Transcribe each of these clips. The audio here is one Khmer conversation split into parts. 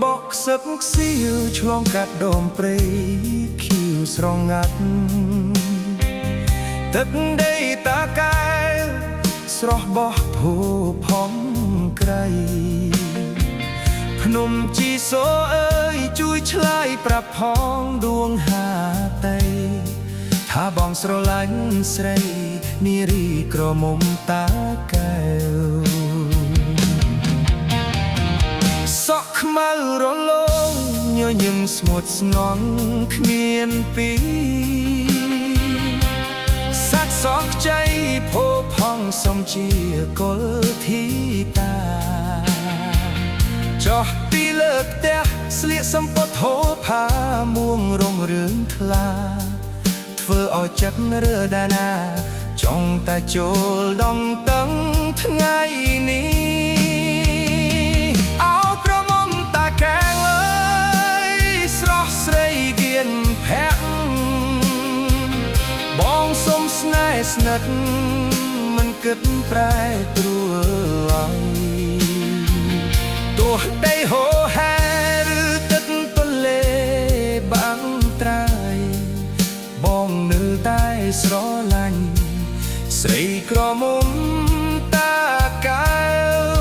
បកសឹកសៀវឆ្លងកាត់ដុំព្រៃខៀវស្រងាត់ទឹកដីតាកែស្រស់បោះភូផងក្រៃភ្នំជីសូអើយជួយឆ្លើយប្រាប់ផងដួងហាតីថាបងស្រឡាញ់ស្រីនារីក្រមុំតាកែវសក់ខ្មៅរលោងញញឹមស្ងួតស្ងន់គ្មានពីសាច់សក់ใจភោផងសំជាកុលធីតាចោះពីលើផ្ទះស្លៀកសំពត់ហូផាមួងរងរឿងថ្លាធ្វើឲ្យចិត្តរើដាណាចង់តែចូលដងតឹងថ្ងៃនេះអោក្រមុំតាកែងអើយស្រស់ស្រីគៀនភ័ក្របងសុំស្នេហ៍ស្និទ្ធមិនគិតប្រែព្រួលឡើយទោះដីហូរហែឬទឹកទន្លេបាំងត្រាយបងនៅតែស្រឡាញ់ស្រីក្រមុំតាកែវ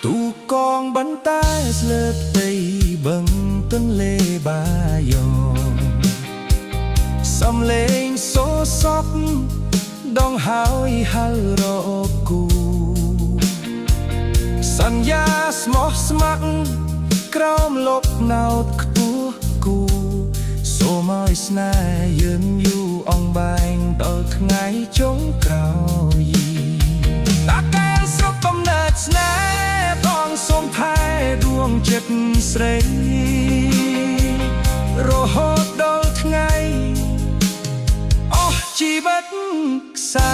ទូកងបន្តែស្លើបដីបឹងទន្លេបាយោសំលេងសូសក់ដងហើយហៅរកគូសន្យាស្មោះស្ម័គ្រក្រោមលបណោតខ្ពស់គូសូមឲ្យស្នេហ៍យឺនយូរអង្បែងដល់ថ្ងៃចុងក្រោយតាកែស្រុកកំណើតស្នេហ៍បងសូមថែដួងចិត្តស្រីរហូតដល់ថ្ងៃជីវិតខ្សែ